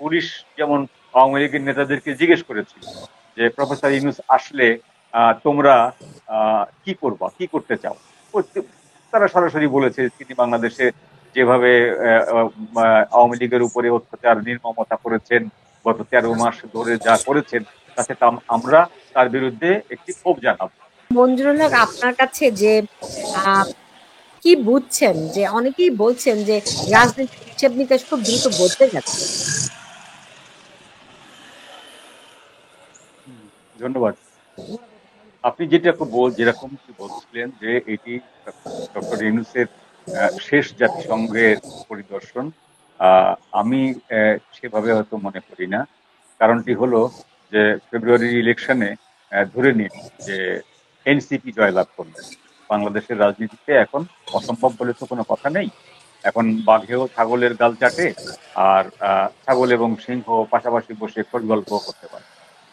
Police যেমন আওয়ামী লীগের নেতাদেরকে জিজ্ঞেস করেছিল যে প্রফেসর ইউনূস আসলে তোমরা কি করবা, কি করতে চাও। তারা সরাসরি বলেছে তিনি বাংলাদেশে যেভাবে আওয়ামী লীগের উপরে অত্যাচার নির্মমতা করেছেন, গত 13 মাস ধরে যা করেছেন, তাতে আমরা তার বিরুদ্ধে একটি ক্ষোভ জানাবো। মঞ্জুরুল হক, আপনার কাছে যে আহ, কি বুঝছেন, যে অনেকেই বলছেন যে রাজনৈতিক হিসেব নিকেশ খুব দ্রুত বদলে যাচ্ছে। ধন্যবাদ। আপনি যেরকম কি বলছিলেন যে এটি ডক্টর ইউনূসের শেষ জাতিসংঘের পরিদর্শন, আমি সেভাবে হয়তো মনে করি না। কারণটি হলো যে ফেব্রুয়ারির ইলেকশনে ধরে নিন যে এনসিপি জয়লাভ করবে। বাংলাদেশের রাজনীতিতে এখন অসম্ভব বলে তো কোনো কথা নেই। এখন বাঘেও ছাগলের গাল চাটে, আর ছাগল এবং সিংহ পাশাপাশি বসে খোশ গল্প করতে পারে।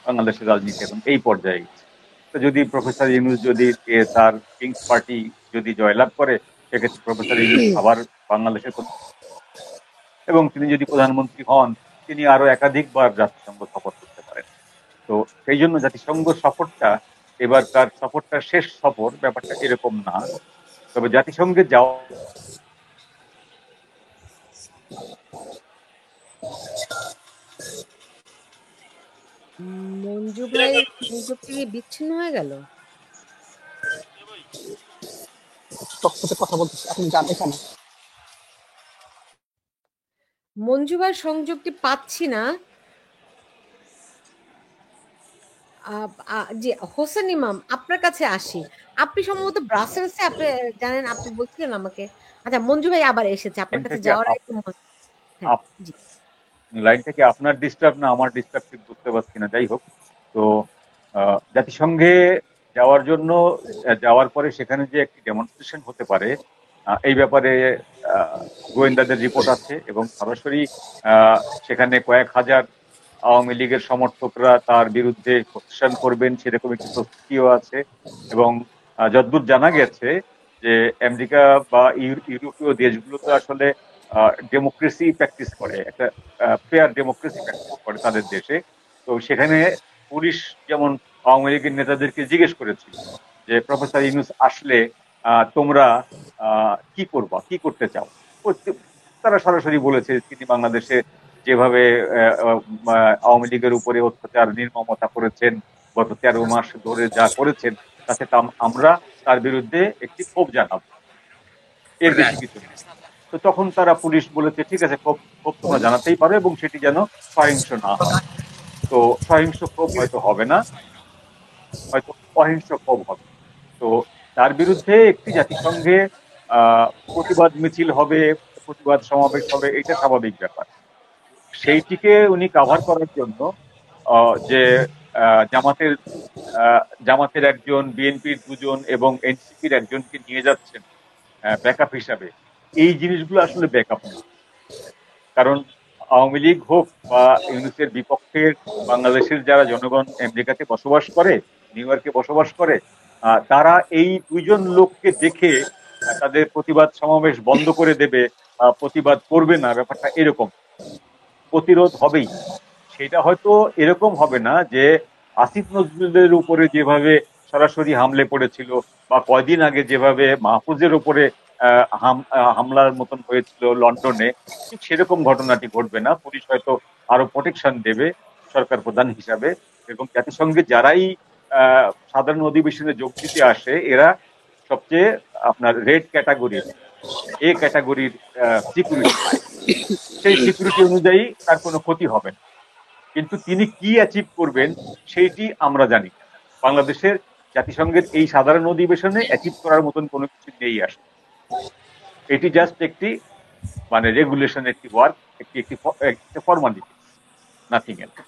বাংলাদেশের রাজনীতি এখন এই পর্যায়ে গেছে। তো যদি প্রফেসর ইউনূস যদি তার কিংস পার্টি যদি জয়লাভ করে, সেক্ষেত্রে প্রফেসর ইউনূস আবার বাংলাদেশের এবং তিনি যদি প্রধানমন্ত্রী হন, তিনি আরো একাধিকবার জাতিসংঘ সফর করতে পারেন। তো সেই জন্য জাতিসংঘ সফরটা, এবারকার সফরটা শেষ সফর, ব্যাপারটা এরকম না। তবে জাতিসংঘে যাওয়া মঞ্জু ভাই সংযোগ থেকে বিচ্ছিন্ন হয়ে গেল। সাথে কথা বলতেছি, আপনি যান এখানে। মঞ্জু ভাই সংযোগটি পাচ্ছি না। জি, হোসেন ইমাম, আপনার কাছে আসি। আপনি সম্ভবত ব্রাসেলসে, আপনি জানেন, আপনি বলছিলেন আমাকে। আচ্ছা, মঞ্জু ভাই আবার এসেছে আপনার কাছে লাইনটাকে যাওয়ার আগে হ্যাঁ, জি। লাইনটাকে আপনার ডিস্টার্ব না আমার ডিস্টার্ব ঠিক বুঝতে পারছি না। যাই হোক, তো জাতিসংঘে যাওয়ার জন্য যাওয়ার পরে সেখানে যে একটি ডেমনস্ট্রেশন হতে পারে, এই ব্যাপারে গোয়েন্দাদের রিপোর্ট আছে এবং সরাসরি সেখানে কয়েক হাজার আওয়ামী লীগের সমর্থকরা তার বিরুদ্ধে প্রতিষ্ঠান করবেন, সেরকম একটি প্রস্তুতিও আছে। এবং যতদূর জানা গেছে যে আমেরিকা বা ইউরোপীয় দেশগুলো তো আসলে ডেমোক্রেসি প্র্যাকটিস করে, একটা ফেয়ার ডেমোক্রেসি প্র্যাকটিস করে তাদের দেশে। তো সেখানে পুলিশ যেমন আওয়ামী লীগের নেতাদেরকে জিজ্ঞেস করেছিল যে প্রফেসর ইউনূস আসলে তোমরা কি করবা, কি করতে চাও। তারা সরাসরি বলেছে তিনি বাংলাদেশে যেভাবে আওয়ামী লীগের উপরে অত্যাচার নির্মমতা করেছেন, গত 13 মাস ধরে যা করেছেন, তাতে আমরা তার বিরুদ্ধে একটি ক্ষোভ জানাবো, এর বেশি কিছু না। তো তখন তারা পুলিশ বলেছে ঠিক আছে, ক্ষোভ ক্ষোভ তোমরা জানাতেই পারো এবং সেটি যেন সহিংস না হয়। তো সহিংস ক্ষোভ হয়তো হবে না, হয়তো অহিংস ক্ষোভ হবে। তো তার বিরুদ্ধে একটি জাতিসংঘে প্রতিবাদ মিছিল হবে, প্রতিবাদ সমাবেশ হবে, এটা স্বাভাবিক ব্যাপার। সেইটিকে উনি কাভার করার জন্য যে জামাতের জামাতের একজন, বিএনপির দুজন এবং এনসিপির একজনকে নিয়ে যাচ্ছেন ব্যাকআপ হিসাবে, এই জিনিসগুলো আসলে ব্যাকআপ না। কারণ আওয়ামী লীগ হোক বা ইউনূসের বিপক্ষের বাংলাদেশের যারা জনগণ আমেরিকাতে বসবাস করে, নিউ ইয়র্কে বসবাস করে, তারা এই দুইজন লোককে দেখে তাদের প্রতিবাদ সমাবেশ বন্ধ করে দেবে, প্রতিবাদ করবে না, ব্যাপারটা এরকম। প্রতিরোধ হবেই। সেটা হয়তো এরকম হবে না যে আসিফ নজরুলের উপরে যেভাবে সরাসরি হামলে পড়েছিল, বা কয়দিন আগে যেভাবে মাহফুজের উপরে হামলার মতন হয়েছিল লন্ডনে, ঠিক সেরকম ঘটনাটি ঘটবে না। পুলিশ হয়তো আরো প্রোটেকশন দেবে সরকার প্রধান হিসাবে। এবং জাতিসংঘে যারাই সাধারণ অধিবেশনে যোগ দিতে আসে, এরা সবচেয়ে আপনার রেড ক্যাটাগরির, এ ক্যাটাগরির সিকিউরিটি পায়। সেই সিকিউরিটি অনুযায়ী তার কোনো ক্ষতি হবে না। কিন্তু তিনি কি অ্যাচিভ করবেন সেইটি আমরা জানি না। বাংলাদেশের জাতিসংঘের এই সাধারণ অধিবেশনে অ্যাচিভ করার মতন কোনো কিছু নেই আসলে। এটি জাস্ট একটি মানে রেগুলেশন, একটি ওয়ার্ক, একটি একটি ফর্মালিটি, নাথিং এলস।